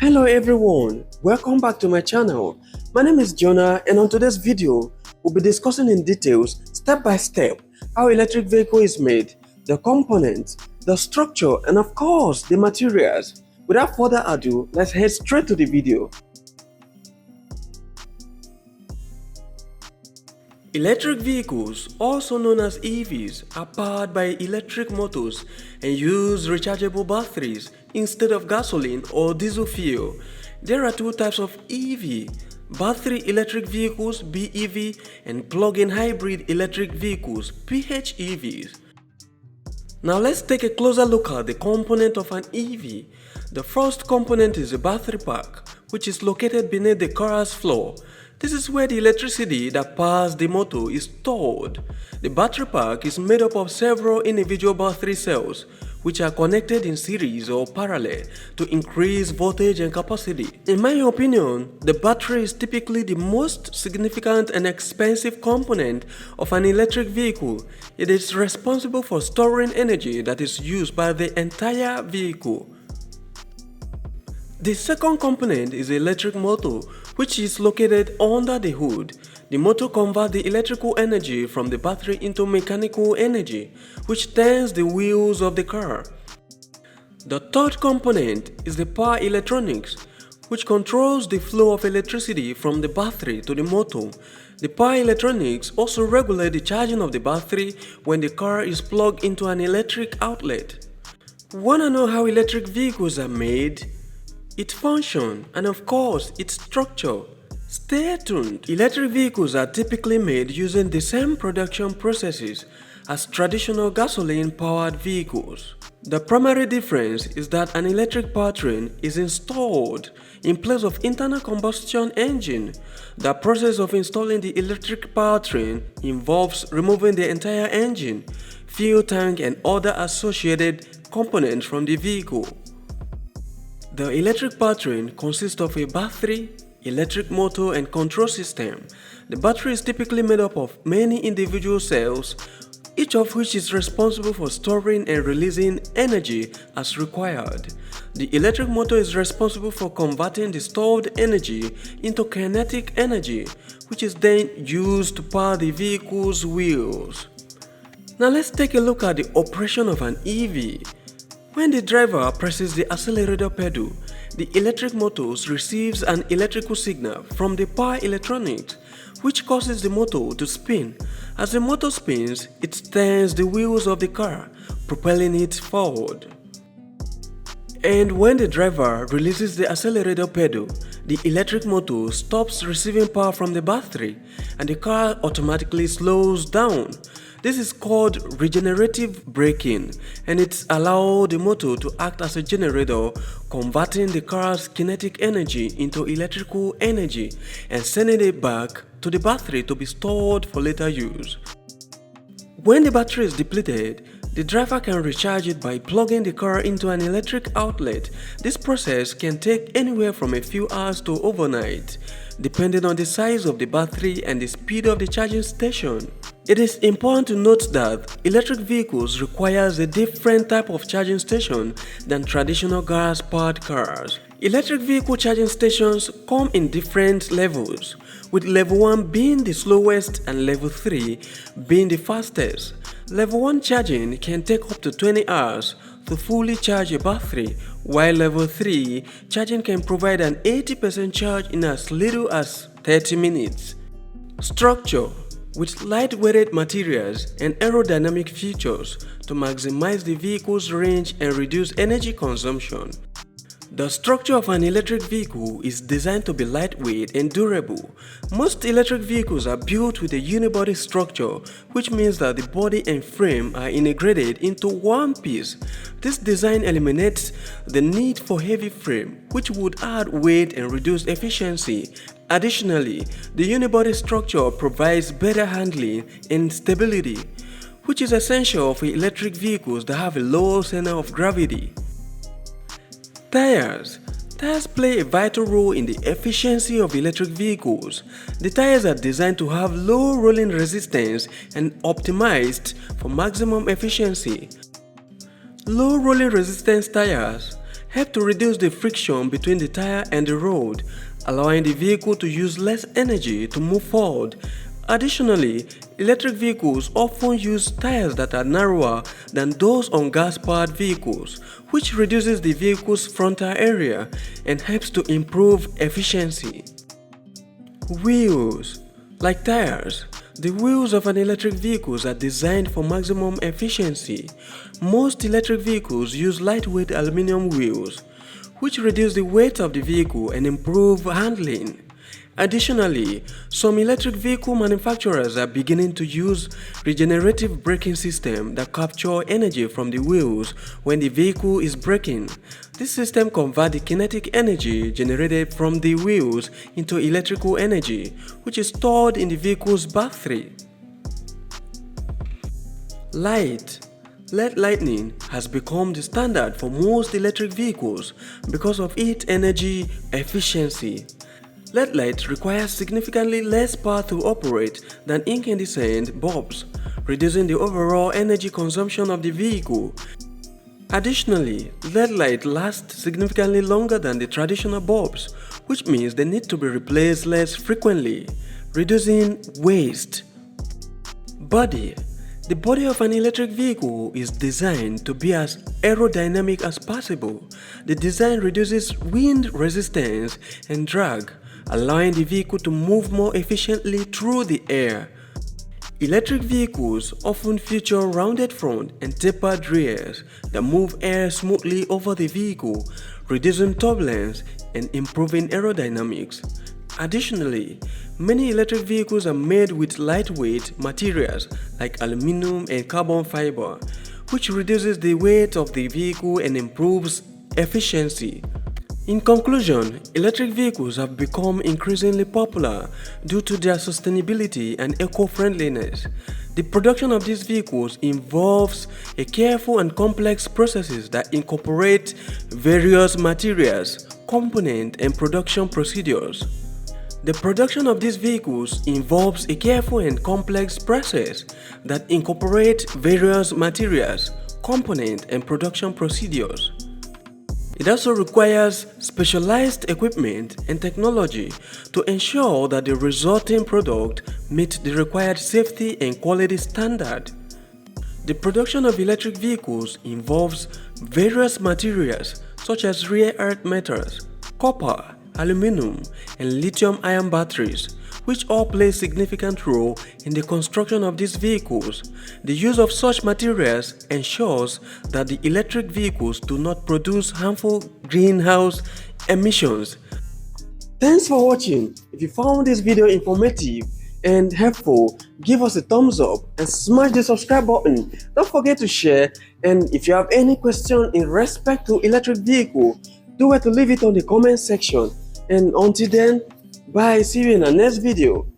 Hello everyone, welcome back to my channel. My name is Jonah, and on today's video, we'll be discussing in details, step by step, how electric vehicle is made, the components, the structure, and of course, the materials. Without further ado, let's head straight to the video. Electric vehicles, also known as EVs, are powered by electric motors and use rechargeable batteries instead of gasoline or diesel fuel. There are two types of EV: battery electric vehicles (BEV) and plug-in hybrid electric vehicles (PHEVs). Now let's take a closer look at the component of an EV. The first component is the battery pack, which is located beneath the car's floor. This is where the electricity that powers the motor is stored. The battery pack is made up of several individual battery cells, which are connected in series or parallel to increase voltage and capacity. In my opinion, the battery is typically the most significant and expensive component of an electric vehicle. It is responsible for storing energy that is used by the entire vehicle. The second component is the electric motor, which is located under the hood. The motor converts the electrical energy from the battery into mechanical energy, which turns the wheels of the car. The third component is the power electronics, which controls the flow of electricity from the battery to the motor. The power electronics also regulate the charging of the battery when the car is plugged into an electric outlet. Wanna know how electric vehicles are made, its function, and of course, its structure? Stay tuned! Electric vehicles are typically made using the same production processes as traditional gasoline-powered vehicles. The primary difference is that an electric powertrain is installed in place of internal combustion engine. The process of installing the electric powertrain involves removing the entire engine, fuel tank, and other associated components from the vehicle. The electric powertrain consists of a battery, electric motor, and control system. The battery is typically made up of many individual cells, each of which is responsible for storing and releasing energy as required. The electric motor is responsible for converting the stored energy into kinetic energy, which is then used to power the vehicle's wheels. Now let's take a look at the operation of an EV. When the driver presses the accelerator pedal, the electric motor receives an electrical signal from the power electronics, which causes the motor to spin. As the motor spins, it turns the wheels of the car, propelling it forward. And when the driver releases the accelerator pedal, the electric motor stops receiving power from the battery, and the car automatically slows down. This is called regenerative braking, and it allows the motor to act as a generator, converting the car's kinetic energy into electrical energy and sending it back to the battery to be stored for later use. When the battery is depleted, the driver can recharge it by plugging the car into an electric outlet. This process can take anywhere from a few hours to overnight, depending on the size of the battery and the speed of the charging station. It is important to note that electric vehicles requires a different type of charging station than traditional gas-powered cars. Electric vehicle charging stations come in different levels, with level 1 being the slowest and level 3 being the fastest. Level 1 charging can take up to 20 hours to fully charge a battery, while level 3 charging can provide an 80% charge in as little as 30 minutes. Structure: with lightweighted materials and aerodynamic features to maximize the vehicle's range and reduce energy consumption. The structure of an electric vehicle is designed to be lightweight and durable. Most electric vehicles are built with a unibody structure, which means that the body and frame are integrated into one piece. This design eliminates the need for heavy frame, which would add weight and reduce efficiency. Additionally, the unibody structure provides better handling and stability, which is essential for electric vehicles that have a low center of gravity. Tires. Tires play a vital role in the efficiency of electric vehicles. The tires are designed to have low rolling resistance and optimized for maximum efficiency. Low rolling resistance tires help to reduce the friction between the tire and the road, allowing the vehicle to use less energy to move forward. Additionally, electric vehicles often use tires that are narrower than those on gas-powered vehicles, which reduces the vehicle's frontal area and helps to improve efficiency. Wheels. Like tires, the wheels of an electric vehicle are designed for maximum efficiency. Most electric vehicles use lightweight aluminum wheels, which reduce the weight of the vehicle and improve handling. Additionally, some electric vehicle manufacturers are beginning to use regenerative braking systems that capture energy from the wheels when the vehicle is braking. This system converts the kinetic energy generated from the wheels into electrical energy, which is stored in the vehicle's battery. Light. LED lighting has become the standard for most electric vehicles because of its energy efficiency. LED lights require significantly less power to operate than incandescent bulbs, reducing the overall energy consumption of the vehicle. Additionally, LED lights last significantly longer than the traditional bulbs, which means they need to be replaced less frequently, reducing waste. Body. The body of an electric vehicle is designed to be as aerodynamic as possible. The design reduces wind resistance and drag, allowing the vehicle to move more efficiently through the air. Electric vehicles often feature rounded front and tapered rears that move air smoothly over the vehicle, reducing turbulence and improving aerodynamics. Additionally, many electric vehicles are made with lightweight materials like aluminum and carbon fiber, which reduces the weight of the vehicle and improves efficiency. In conclusion, electric vehicles have become increasingly popular due to their sustainability and eco-friendliness. The production of these vehicles involves a careful and complex processes that incorporate various materials, components, and production procedures. The production of these vehicles involves a careful and complex process that incorporates various materials, components, and production procedures. It also requires specialized equipment and technology to ensure that the resulting product meets the required safety and quality standard. The production of electric vehicles involves various materials such as rare earth metals, copper, aluminum, and lithium-ion batteries, which all play a significant role in the construction of these vehicles. The use of such materials ensures that the electric vehicles do not produce harmful greenhouse emissions. Thanks for watching. If you found this video informative and helpful, give us a thumbs up and smash the subscribe button. Don't forget to share, and if you have any question in respect to electric vehicle, do well to leave it on the comment section. And until then, bye, see you in the next video.